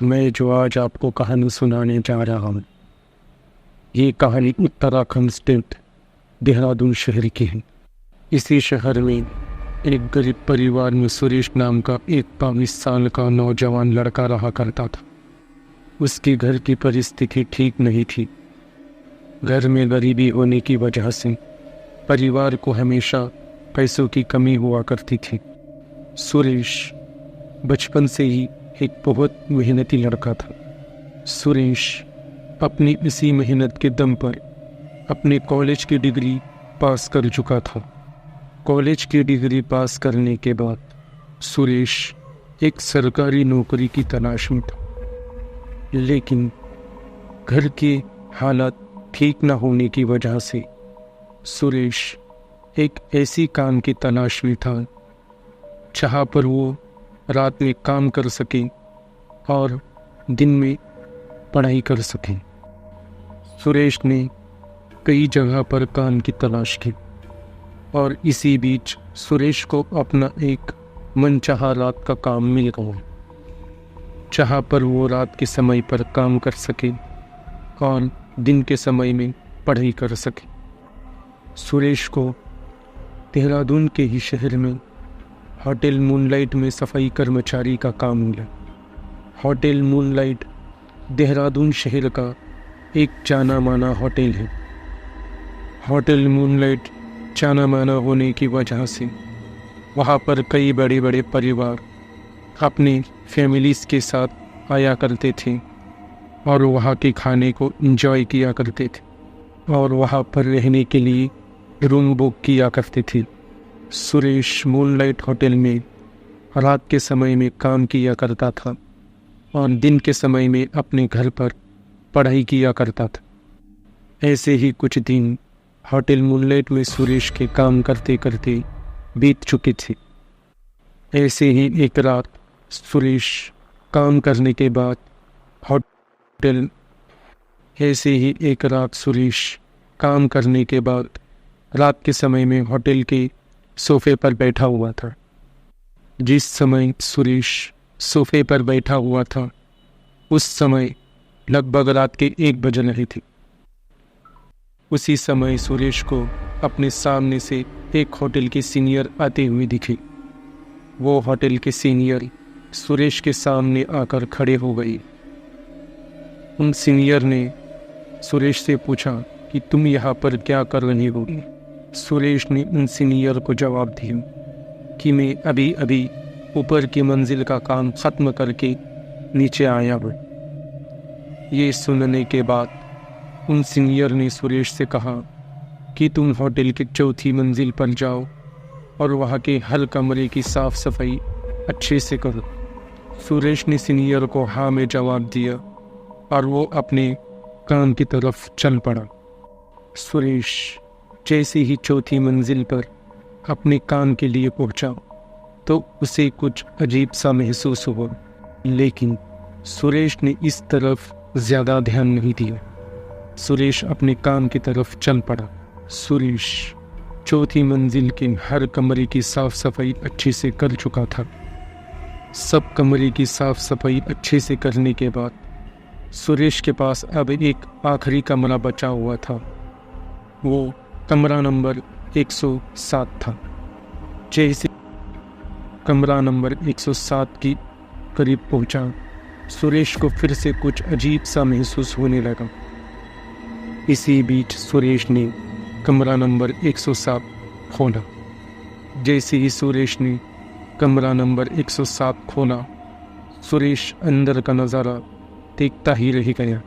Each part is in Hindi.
मैं जो आज आपको कहानी सुनाने जा रहा हूँ, ये कहानी उत्तराखंड स्टेट देहरादून शहर की है। इसी शहर में एक गरीब परिवार में सुरेश नाम का एक 22 साल का नौजवान लड़का रहा करता था। उसके घर की परिस्थिति ठीक नहीं थी। घर में गरीबी होने की वजह से परिवार को हमेशा पैसों की कमी हुआ करती थी। सुरेश बचपन से ही एक बहुत मेहनती लड़का था। सुरेश अपनी इसी मेहनत के दम पर अपने कॉलेज की डिग्री पास कर चुका था। कॉलेज की डिग्री पास करने के बाद सुरेश एक सरकारी नौकरी की तलाश में था, लेकिन घर के हालात ठीक न होने की वजह से सुरेश एक ऐसी काम की तलाश में था जहाँ पर वो रात में काम कर सके और दिन में पढ़ाई कर सके। सुरेश ने कई जगह पर काम की तलाश की और इसी बीच सुरेश को अपना एक मनचाहा रात का काम मिल गया, जहाँ पर वो रात के समय पर काम कर सके और दिन के समय में पढ़ाई कर सके। सुरेश को देहरादून के ही शहर में होटल मूनलाइट में सफाई कर्मचारी का काम मिला। होटल मूनलाइट देहरादून शहर का एक जाना माना होटल है। होटल मूनलाइट जाना माना होने की वजह से वहाँ पर कई बड़े बड़े परिवार अपने फैमिलीज़ के साथ आया करते थे और वहाँ के खाने को एंजॉय किया करते थे और वहाँ पर रहने के लिए रूम बुक किया करते थे। सुरेश मूनलाइट होटल में रात के समय में काम किया करता था और दिन के समय में अपने घर पर पढ़ाई किया करता था। ऐसे ही कुछ दिन होटल मूनलाइट में सुरेश के काम करते करते बीत चुके थे। ऐसे ही एक रात सुरेश काम करने के बाद रात के समय में होटल के सोफे पर बैठा हुआ था। जिस समय सुरेश सोफे पर बैठा हुआ था उस समय लगभग रात के 1 बज रहे थे। उसी समय सुरेश को अपने सामने से एक होटल के सीनियर आते हुए दिखे। वो होटल के सीनियर सुरेश के सामने आकर खड़े हो गए। उन सीनियर ने सुरेश से पूछा कि तुम यहाँ पर क्या कर रहे हो। सुरेश ने उन सीनियर को जवाब दिया कि मैं अभी अभी ऊपर की मंजिल का काम ख़त्म करके नीचे आया हूँ। ये सुनने के बाद उन सीनियर ने सुरेश से कहा कि तुम होटल की 4थी मंजिल पर जाओ और वहाँ के हर कमरे की साफ़ सफाई अच्छे से करो। सुरेश ने सीनियर को हाँ में जवाब दिया और वो अपने काम की तरफ चल पड़ा। सुरेश जैसे ही 4थी मंजिल पर अपने काम के लिए पहुंचा तो उसे कुछ अजीब सा महसूस हुआ, लेकिन सुरेश ने इस तरफ ज़्यादा ध्यान नहीं दिया। सुरेश अपने काम की तरफ चल पड़ा। सुरेश 4थी मंजिल के हर कमरे की साफ़ सफाई अच्छे से कर चुका था। सब कमरे की साफ़ सफाई अच्छे से करने के बाद सुरेश के पास अब एक आखिरी कमरा बचा हुआ था। वो कमरा नंबर 107 था। जैसे कमरा नंबर 107 की करीब पहुंचा, सुरेश को फिर से कुछ अजीब सा महसूस होने लगा। इसी बीच सुरेश ने कमरा नंबर 107 खोला। जैसे ही सुरेश ने कमरा नंबर 107 खोला, सुरेश अंदर का नज़ारा देखता ही रह गया।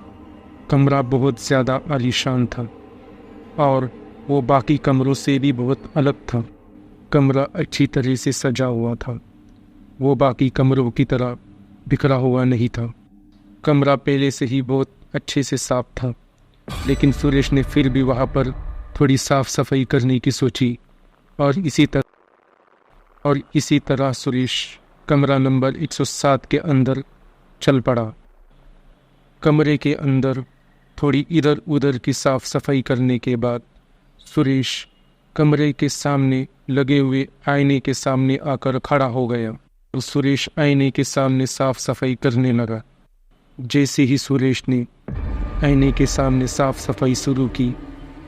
कमरा बहुत ज़्यादा आलीशान था और वो बाकी कमरों से भी बहुत अलग था। कमरा अच्छी तरह से सजा हुआ था। वो बाकी कमरों की तरह बिखरा हुआ नहीं था। कमरा पहले से ही बहुत अच्छे से साफ था, लेकिन सुरेश ने फिर भी वहाँ पर थोड़ी साफ सफाई करने की सोची और इसी तरह सुरेश कमरा नंबर 107 के अंदर चल पड़ा। कमरे के अंदर थोड़ी इधर उधर की साफ सफाई करने के बाद सुरेश कमरे के सामने लगे हुए आईने के सामने आकर खड़ा हो गया। तो सुरेश आईने के सामने साफ सफाई करने लगा। जैसे ही सुरेश ने आईने के सामने साफ सफाई शुरू की,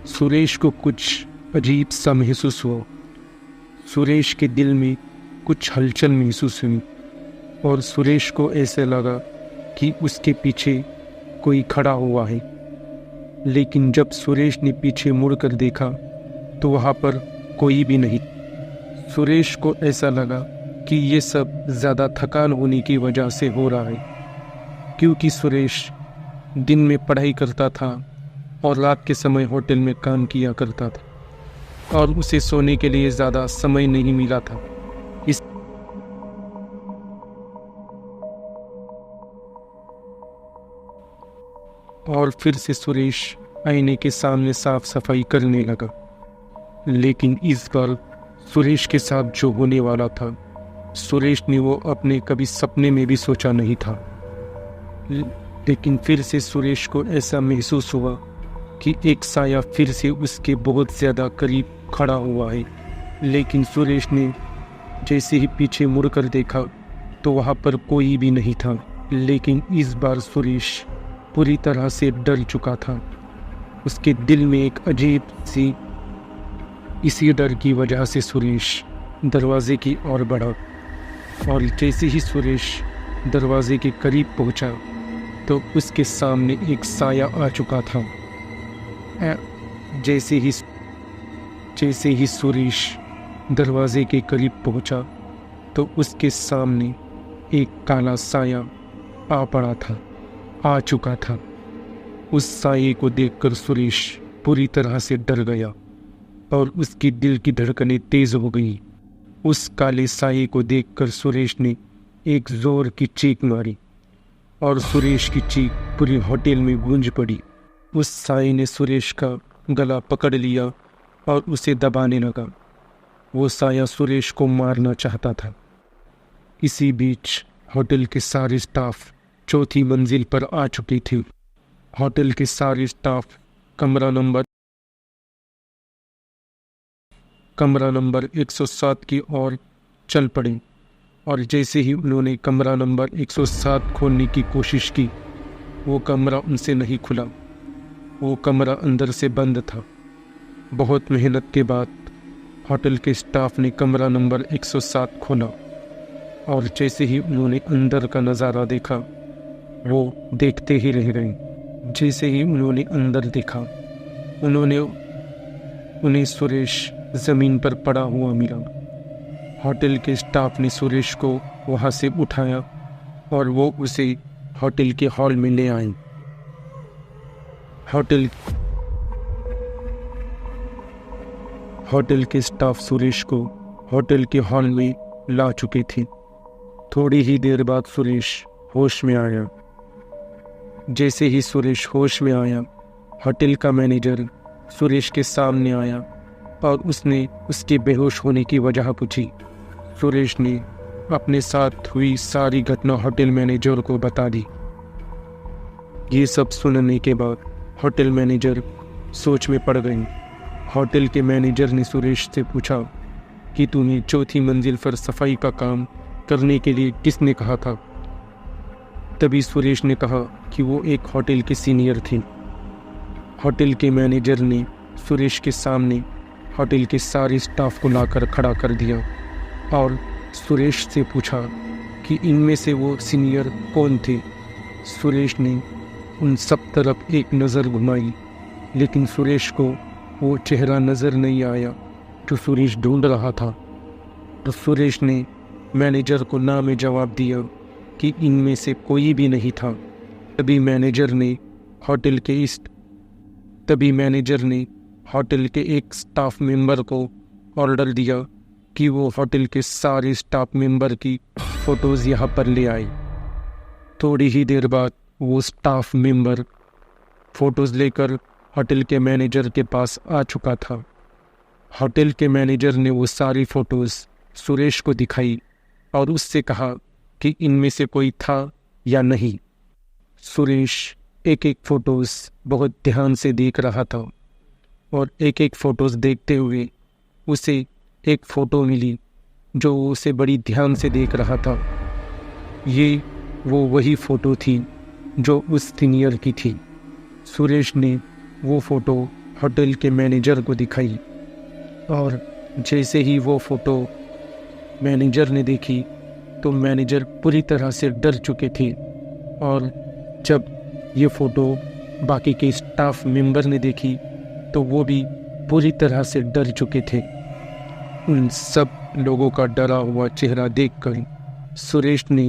सुरेश को कुछ अजीब सा महसूस हुआ। सुरेश के दिल में कुछ हलचल महसूस हुई और सुरेश को ऐसे लगा कि उसके पीछे कोई खड़ा हुआ है। लेकिन जब सुरेश ने पीछे मुड़कर देखा तो वहाँ पर कोई भी नहीं। सुरेश को ऐसा लगा कि ये सब ज़्यादा थकान होने की वजह से हो रहा है, क्योंकि सुरेश दिन में पढ़ाई करता था और रात के समय होटल में काम किया करता था और उसे सोने के लिए ज़्यादा समय नहीं मिला था। इस और फिर से सुरेश आईने के सामने साफ सफाई करने लगा। लेकिन इस बार सुरेश के साथ जो होने वाला था, सुरेश ने वो अपने कभी सपने में भी सोचा नहीं था। लेकिन फिर से सुरेश को ऐसा महसूस हुआ कि एक साया फिर से उसके बहुत ज़्यादा करीब खड़ा हुआ है। लेकिन सुरेश ने जैसे ही पीछे मुड़कर देखा तो वहाँ पर कोई भी नहीं था। लेकिन इस बार सुरेश पूरी तरह से डर चुका था। उसके दिल में एक अजीब सी, इसी डर की वजह से सुरेश दरवाजे की ओर बढ़ा और जैसे ही सुरेश दरवाजे के करीब पहुंचा तो उसके सामने एक साया आ चुका था। जैसे ही सुरेश दरवाजे के करीब पहुंचा तो उसके सामने एक काला साया आ चुका था। उस साये को देखकर सुरेश पूरी तरह से डर गया और उसकी दिल की धड़कनें तेज हो गई। उस काले साये को देखकर सुरेश ने एक जोर की चीख मारी और सुरेश की चीख पूरी होटल में गूंज पड़ी। उस साये ने सुरेश का गला पकड़ लिया और उसे दबाने लगा। वो साया सुरेश को मारना चाहता था। इसी बीच होटल के सारे स्टाफ चौथी मंजिल पर आ चुकी थी। होटल के सारे स्टाफ कमरा नंबर 107 की ओर चल पड़े और जैसे ही उन्होंने कमरा नंबर 107 खोलने की कोशिश की, वो कमरा उनसे नहीं खुला। वो कमरा अंदर से बंद था। बहुत मेहनत के बाद होटल के स्टाफ ने कमरा नंबर 107 खोला और जैसे ही उन्होंने अंदर का नज़ारा देखा, वो देखते ही रह गए। जैसे ही उन्होंने अंदर देखा, उन्हें सुरेश ज़मीन पर पड़ा हुआ मिला। होटल के स्टाफ ने सुरेश को वहाँ से उठाया और वो उसे होटल के हॉल में ले आए। होटल के स्टाफ सुरेश को होटल के हॉल में ला चुके थे। थोड़ी ही देर बाद सुरेश होश में आया। जैसे ही सुरेश होश में आया, होटल का मैनेजर सुरेश के सामने आया और उसने उसके बेहोश होने की वजह पूछी। सुरेश ने अपने साथ हुई सारी घटना होटल मैनेजर को बता दी। ये सब सुनने के बाद होटल मैनेजर सोच में पड़ गई। होटल के मैनेजर ने सुरेश से पूछा कि तुम्हें चौथी मंजिल पर सफाई का काम करने के लिए किसने कहा था? तभी सुरेश ने कहा कि वो एक होटल के सीनियर थे। होटल के मैनेजर ने सुरेश के सामने होटल के सारे स्टाफ को लाकर खड़ा कर दिया और सुरेश से पूछा कि इनमें से वो सीनियर कौन थे। सुरेश ने उन सब तरफ एक नज़र घुमाई, लेकिन सुरेश को वो चेहरा नज़र नहीं आया जो सुरेश ढूंढ रहा था। तो सुरेश ने मैनेजर को ना में जवाब दिया कि इनमें से कोई भी नहीं था। तभी मैनेजर ने होटल के एक स्टाफ मेंबर को ऑर्डर दिया कि वो होटल के सारे स्टाफ मेंबर की फ़ोटोज़ यहाँ पर ले आए। थोड़ी ही देर बाद वो स्टाफ मेंबर फ़ोटोज़ लेकर होटल के मैनेजर के पास आ चुका था। होटल के मैनेजर ने वो सारी फ़ोटोज़ सुरेश को दिखाई और उससे कहा कि इनमें से कोई था या नहीं। सुरेश एक एक फ़ोटोज़ बहुत ध्यान से देख रहा था और एक एक फ़ोटोज़ देखते हुए उसे एक फ़ोटो मिली जो उसे बड़ी ध्यान से देख रहा था। ये वो वही फ़ोटो थी जो उस सीनियर की थी। सुरेश ने वो फ़ोटो होटल के मैनेजर को दिखाई और जैसे ही वो फ़ोटो मैनेजर ने देखी तो मैनेजर पूरी तरह से डर चुके थे। और जब ये फ़ोटो बाकी के स्टाफ मेंबर ने देखी तो वो भी पूरी तरह से डर चुके थे। उन सब लोगों का डरा हुआ चेहरा देखकर सुरेश ने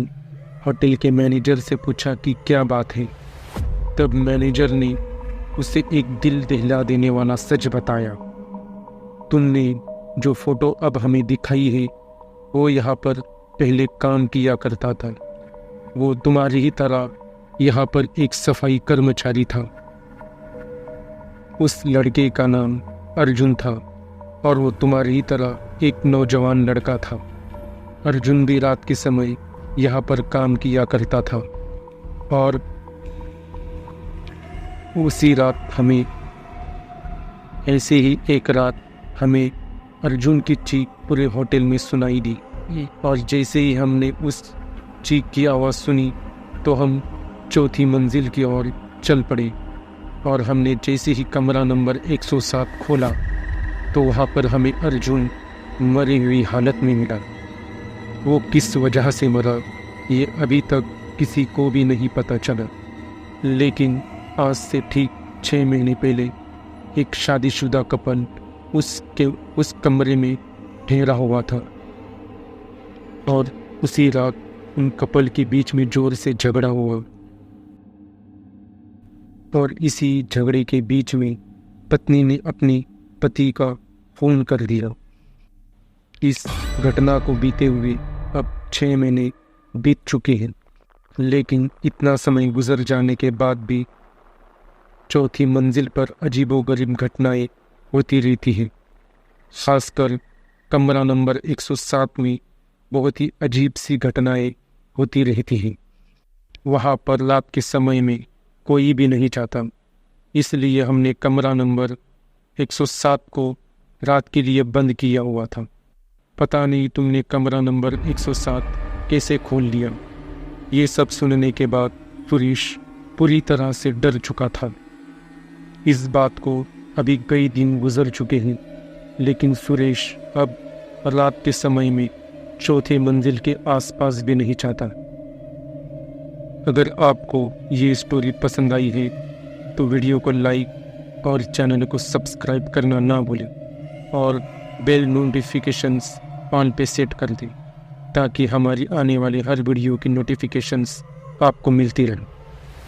होटल के मैनेजर से पूछा कि क्या बात है। तब मैनेजर ने उसे एक दिल दहला देने वाला सच बताया। तुमने जो फ़ोटो अब हमें दिखाई है वो यहाँ पर पहले काम किया करता था। वो तुम्हारी ही तरह यहाँ पर एक सफाई कर्मचारी था। उस लड़के का नाम अर्जुन था और वो तुम्हारी ही तरह एक नौजवान लड़का था। अर्जुन भी रात के समय यहाँ पर काम किया करता था और उसी रात हमें ऐसे ही एक रात हमें अर्जुन की चीख पूरे होटल में सुनाई दी। और जैसे ही हमने उस चीख की आवाज़ सुनी तो हम चौथी मंजिल की ओर चल पड़े और हमने जैसे ही कमरा नंबर 107 खोला तो वहाँ पर हमें अर्जुन मरी हुई हालत में मिला। वो किस वजह से मरा ये अभी तक किसी को भी नहीं पता चला, लेकिन आज से ठीक 6 महीने पहले एक शादीशुदा कपल उस कमरे में ठहरा हुआ था और उसी रात उन कपल के बीच में जोर से झगड़ा हुआ और इसी झगड़े के बीच में पत्नी ने अपने पति का फ़ोन कर दिया। इस घटना को बीते हुए अब 6 महीने बीत चुके हैं, लेकिन इतना समय गुजर जाने के बाद भी चौथी मंजिल पर अजीबोगरीब घटनाएं होती रहती हैं। खासकर कमरा नंबर 107 में बहुत ही अजीब सी घटनाएं होती रहती हैं। वहाँ पर रात के समय में कोई भी नहीं जाता, इसलिए हमने कमरा नंबर 107 को रात के लिए बंद किया हुआ था। पता नहीं तुमने कमरा नंबर 107 कैसे खोल लिया। ये सब सुनने के बाद सुरेश पूरी तरह से डर चुका था। इस बात को अभी कई दिन गुजर चुके हैं, लेकिन सुरेश अब रात के समय में चौथे मंजिल के आसपास भी नहीं चाहता। अगर आपको ये स्टोरी पसंद आई है तो वीडियो को लाइक और चैनल को सब्सक्राइब करना ना भूलें और बेल नोटिफिकेशंस ऑन पे सेट कर दें ताकि हमारी आने वाली हर वीडियो की नोटिफिकेशंस आपको मिलती रहें।